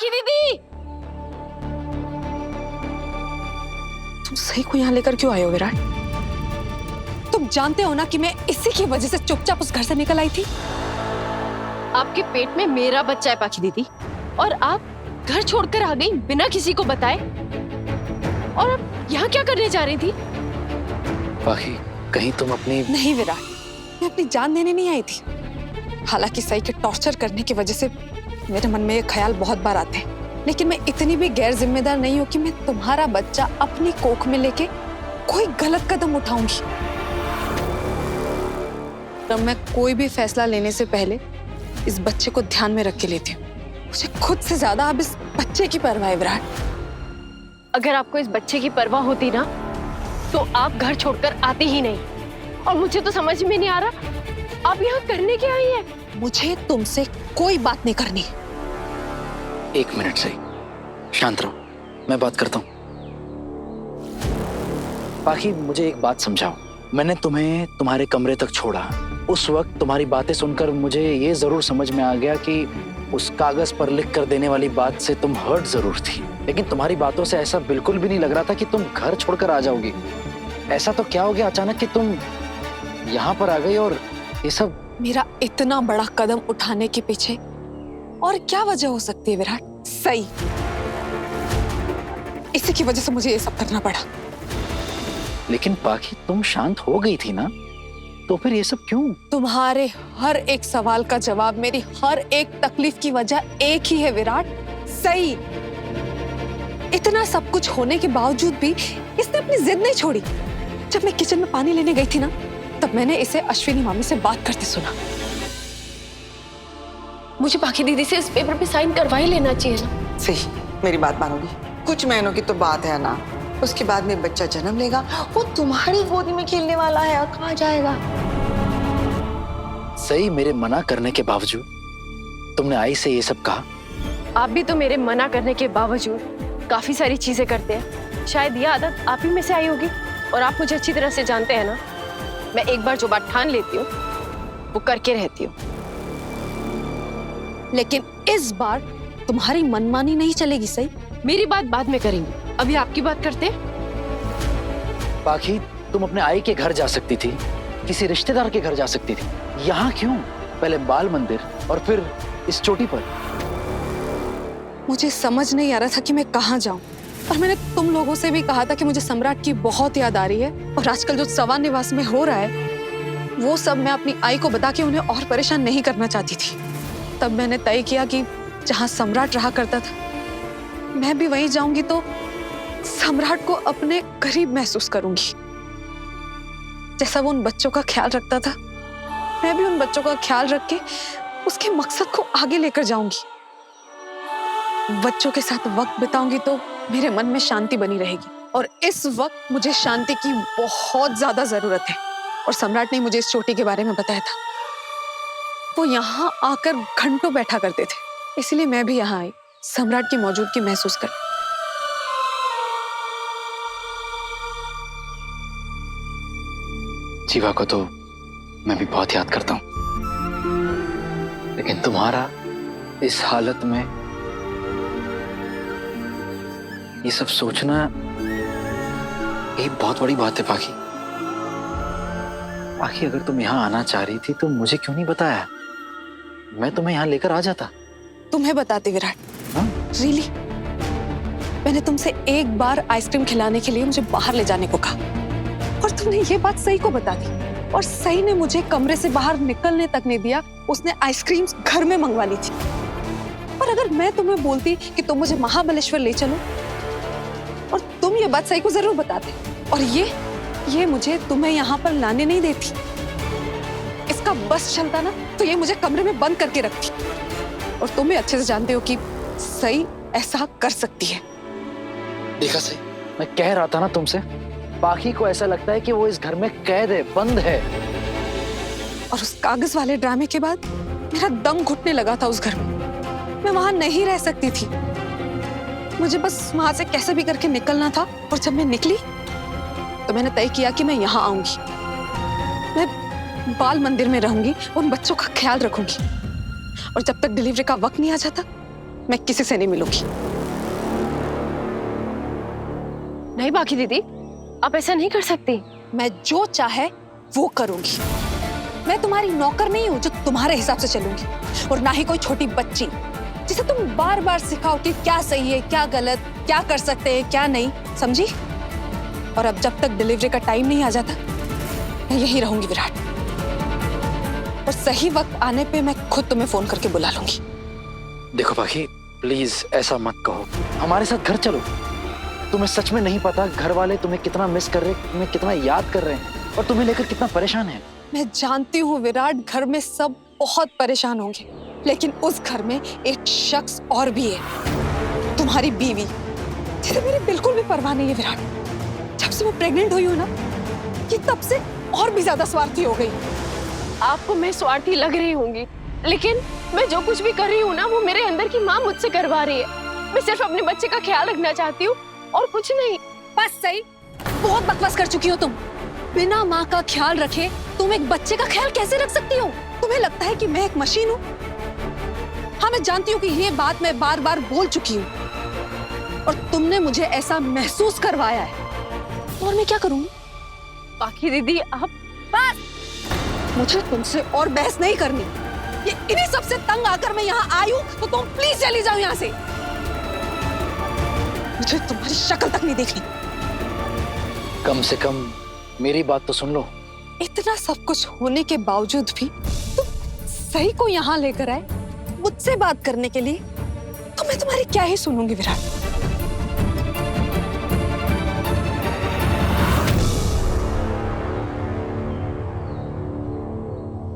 पाखी दीदी, तुम सही को यहाँ लेकर क्यों आए हो विराट? तुम जानते हो ना कि मैं इसी की वजह से चुपचाप उस घर से निकल आई थी। आपके पेट में मेरा बच्चा है पाखी दीदी, और आप घर छोड़कर आ गई बिना किसी को बताए। और आप यहाँ क्या करने जा रही थी? पाखी, कहीं तुम अपनी... नहीं विराट, मैं अपनी जान देने नहीं आई थी। हालांकि सही के टॉर्चर करने की वजह से मेरे मन में ये ख्याल बहुत बार आते हैं, लेकिन मैं इतनी भी गैर जिम्मेदार नहीं हूँ कि मैं तुम्हारा बच्चा अपनी कोख में लेके कोई गलत कदम उठाऊंगी। तब मैं कोई भी फैसला लेने से पहले इस बच्चे को ध्यान में रख के लेती हूँ। मुझे खुद से ज्यादा अब इस बच्चे की परवाह है विराट। अगर आपको इस बच्चे की परवाह होती ना, तो आप घर छोड़कर आते ही नहीं। और मुझे तो समझ में नहीं आ रहा आप यहाँ करने क्या आई हैं? मुझे तुमसे कोई बात नहीं करनी। एक मिनट सही, शांत रहो, मैं बात करता हूँ। पाखी, मुझे एक बात समझाओ। मैंने तुम्हें तुम्हारे कमरे तक छोड़ा, उस वक्त तुम्हारी बातें सुनकर मुझे ये जरूर समझ में आ गया कि उस कागज पर लिख कर देने वाली बात से तुम हर्ट जरूर थी, लेकिन तुम्हारी बातों से ऐसा बिल्कुल भी नहीं लग रहा था कि तुम घर छोड़कर आ जाओगी। ऐसा तो क्या हो गया अचानक कि तुम यहाँ पर आ गई? और ये सब मेरा इतना बड़ा कदम उठाने के पीछे और क्या वजह हो सकती है विराट? सही, इसी की वजह से मुझे ये सब करना पड़ा। लेकिन पाखी, तुम शांत हो गई थी ना, तो फिर ये सब क्यों? तुम्हारे हर एक सवाल का जवाब, मेरी हर एक तकलीफ की वजह एक ही है विराट, सही। इतना सब कुछ होने के बावजूद भी इसने अपनी जिद नहीं छोड़ी। जब मैं किचन में पानी लेने गई थी ना, तब मैंने इसे अश्विनी मामी से बात करते सुना। मुझे पाखी दीदी से इस पेपर पे साइन करवा ही लेना चाहिए ना। सही, मेरी बात मानोगी? कुछ महीनों की तो बात है ना, उसके बाद में बच्चा जन्म लेगा, वो तुम्हारी गोदी में खेलने वाला है, और कहाँ जाएगा? सही, मेरे मना करने के बावजूद तुमने आई से ये सब कहा। आप भी तो मेरे मना करने के बावजूद काफी सारी चीजें करते हैं। शायद ये आदत आप ही में से आई होगी, और आप मुझे अच्छी तरह से जानते हैं ना, मैं एक बार जो बात ठान लेती हूँ वो करके रहती हूँ। लेकिन इस बार तुम्हारी मनमानी नहीं चलेगी। सही, मेरी बात बाद में करेंगे, अभी आपकी बात करते हैं। पाखी, तुम अपने आई के घर जा सकती थी, किसी रिश्तेदार के घर जा सकती थी। यहाँ क्यों? पहले बाल मंदिर और फिर इस चोटी पर। मुझे समझ नहीं आ रहा था कि मैं कहाँ जाऊं, और मैंने तुम लोगों से भी कहा था कि मुझे सम्राट की बहुत याद आ रही है, और आजकल जो सवान निवास में हो रहा है वो सब मैं अपनी आई को बता के उन्हें और परेशान नहीं करना चाहती थी। तब मैंने तय किया कि जहां सम्राट रहा करता था मैं भी वहीं जाऊंगी, तो सम्राट को अपने करीब महसूस करूंगी। जैसा वो उन बच्चों का ख्याल रखता था, मैं भी उन बच्चों का ख्याल रख के उसके मकसद को आगे लेकर जाऊंगी। बच्चों के साथ वक्त बिताऊंगी तो मेरे मन में शांति बनी रहेगी, और इस वक्त मुझे शांति की बहुत ज्यादा जरूरत है। और सम्राट ने मुझे इस चोटी के बारे में बताया था। वो यहाँ आकर घंटों बैठा करते थे, इसलिए मैं भी यहाँ आई, सम्राट की मौजूदगी महसूस कर। जीवा को तो मैं भी बहुत याद करता हूँ, लेकिन तुम्हारा इस हालत में ये सब सोचना एक बहुत बड़ी बात है। पाखी, पाखी, अगर तुम यहाँ आना चाह रही थी तो मुझे क्यों नहीं बताया? मैं तुम्हें यहाँ लेकर आ जाता। तुम्हें बताते विराट? रियली? मैंने तुमसे एक बार आइसक्रीम खिलाने के लिए मुझे बाहर ले जाने को कहा, और तुमने ये बात सही को बता दी, और सही ने मुझे कमरे से बाहर निकलने तक नहीं दिया। उसने आइसक्रीम घर में मंगवा ली थी। और अगर मैं तुम्हें बोलती कि तुम मुझे महाबलेश्वर ले चलो, और तुम ये बात सही को जरूर बताते, और ये मुझे तुम्हें यहाँ पर लाने नहीं देती, इसका बस चलता ना तो ये मुझे कमरे में बंद करके रखती। और तुम्हें अच्छे से जानते हो कि सही ऐसा कर सकती है। देखा सही, मैं कह रहा था ना तुमसे, पाखी को ऐसा लगता है कि वो इस घर में कैद है, बंद है। और उस कागज वाले ड्रामे के बाद मेरा दम घुटने लगा था उस घर में। मैं वहां नहीं रह सकती थी, मुझे बस वहां से कैसे भी करके निकलना था। और जब मैं निकली तो मैंने तय किया कि मैं यहाँ आऊंगी, मैं बाल मंदिर में रहूंगी, उन बच्चों का ख्याल रखूंगी, और जब तक डिलीवरी का वक्त नहीं आ जाता मैं किसी से नहीं मिलूंगी। नहीं बाकी दीदी, आप ऐसा नहीं कर सकती। मैं जो चाहे वो करूंगी। मैं तुम्हारी नौकर नहीं हूं जो तुम्हारे हिसाब से चलूंगी, और ना ही कोई छोटी बच्ची जिसे तुम बार बार सिखाओ कि क्या सही है, क्या गलत, क्या कर सकते हैं, क्या नहीं, समझी? और अब जब तक डिलीवरी का टाइम नहीं आ जाता, मैं यही रहूंगी विराट। और सही वक्त आने पे मैं खुद तुम्हें फोन करके बुला लूंगी। देखो बाकी, प्लीज ऐसा मत कहो, हमारे साथ घर चलो। तुम्हें सच में नहीं पता घर वाले तुम्हें कितना मिस कर रहे हैं, तुम्हें कितना याद कर रहे हैं और तुम्हें लेकर कितना परेशान है। मैं जानती हूँ विराट, घर में सब बहुत परेशान होंगे, लेकिन उस घर में एक शख्स और भी है, तुम्हारी बीवी, जिसे मेरी बिल्कुल भी परवाह नहीं है विराट। जब से मैं प्रेग्नेंट हुई हूँ ना, ये तब से और भी ज्यादा स्वार्थी हो गई। आपको मैं स्वार्थी लग रही होंगी, लेकिन मैं जो कुछ भी कर रही हूँ ना, वो मेरे अंदर की माँ मुझसे करवा रही है। मैं सिर्फ अपने बच्चे का ख्याल रखना चाहती हूँ और कुछ नहीं। बस सही, बहुत बकवास कर चुकी हो तुम। बिना माँ का ख्याल रखे तुम एक बच्चे का ख्याल कैसे रख सकती हो? तुम्हें लगता है कि मैं एक मशीन हूँ? हाँ, मैं जानती हूँ कि ये बात मैं बार बार बोल चुकी हूँ, और तुमने मुझे ऐसा महसूस करवाया है, और मैं क्या करूँ? बाकी दीदी आप बस, मुझे तुमसे और बहस नहीं करनी। ये इन्हीं सबसे तंग आकर मैं यहाँ आई हूँ, तो तुम प्लीज चली जाओ यहाँ से। मुझे तुम्हारी शक्ल तक नहीं देखनी। कम से कम मेरी बात तो सुन लो। इतना सब कुछ होने के बावजूद भी तुम सही को यहाँ लेकर आए मुझसे बात करने के लिए, तो मैं तुम्हारी क्या ही सुनूंगी विराट।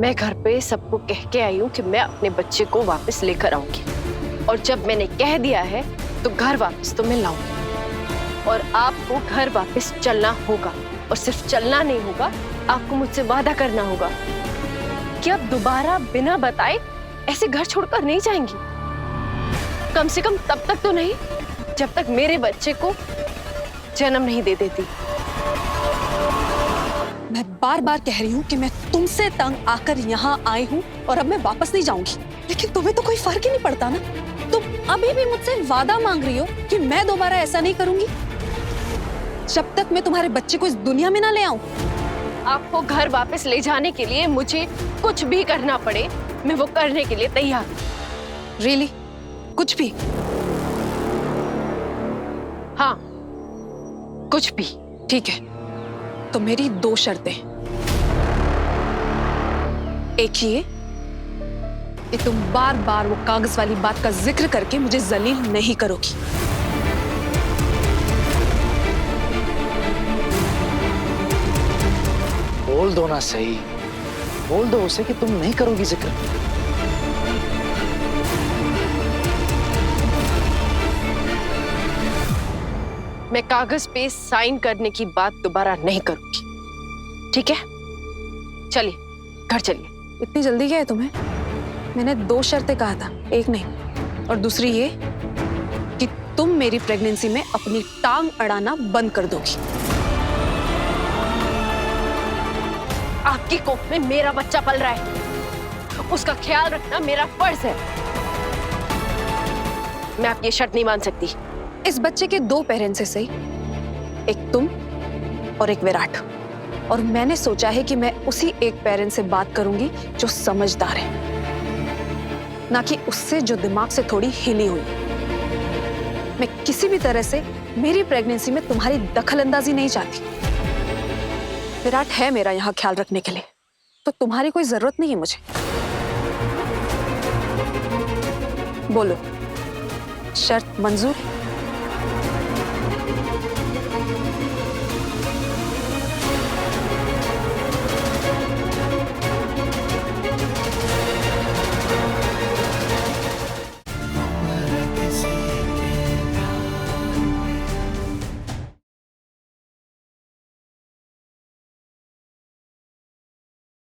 मैं घर पे सबको कह के आई हूँ कि मैं अपने बच्चे को वापस लेकर आऊंगी, और जब मैंने कह दिया है तो घर वापस तो मैं लाऊंगी। और आपको घर वापस चलना होगा, और सिर्फ चलना नहीं होगा, आपको मुझसे वादा करना होगा कि आप दोबारा बिना बताए ऐसे घर छोड़कर नहीं जाएंगी। कम से कम तब तक तो नहीं जब तक मेरे बच्चे को जन्म नहीं दे देती। मैं बार बार कह रही हूँ कि मैं तुमसे तंग आकर यहाँ आई हूँ, और अब मैं वापस नहीं जाऊंगी, लेकिन तुम्हें तो कोई फर्क ही नहीं पड़ता ना। तुम अभी भी मुझसे वादा मांग रही हो कि मैं दोबारा ऐसा नहीं करूंगी, जब तक मैं तुम्हारे बच्चे को इस दुनिया में ना ले आऊं। आपको घर वापस ले जाने के लिए मुझे कुछ भी करना पड़े, मैं वो करने के लिए तैयार हूं। रियली? कुछ भी? हाँ, कुछ भी। ठीक है, तो मेरी 2 शर्तें। एक ये कि तुम बार बार वो कागज वाली बात का जिक्र करके मुझे जलील नहीं करोगी। बोल दो ना सही, बोल दो उसे कि तुम नहीं करोगी जिक्र। मैं कागज पे साइन करने की बात दोबारा नहीं करूंगी, ठीक है? चलिए घर चलिए। इतनी जल्दी क्या है तुम्हें? मैंने 2 शर्तें कहा था, एक नहीं। और दूसरी ये कि तुम मेरी प्रेगनेंसी में अपनी टांग अड़ाना बंद कर दोगी। आपकी कोख में मेरा बच्चा पल रहा है, उसका ख्याल रखना मेरा फर्ज है। मैं आपकी शर्त नहीं मान सकती। इस बच्चे के 2 पेरेंट्स हैं सही, एक तुम और एक विराट, और मैंने सोचा है कि मैं उसी एक पेरेंट से बात करूंगी जो समझदार है, ना कि उससे जो दिमाग से थोड़ी हिली हुई। मैं किसी भी तरह से मेरी प्रेगनेंसी में तुम्हारी दखलंदाजी नहीं चाहती। विराट है मेरा यहाँ ख्याल रखने के लिए, तो तुम्हारी कोई जरूरत नहीं है मुझे। बोलो, शर्त मंजूर है?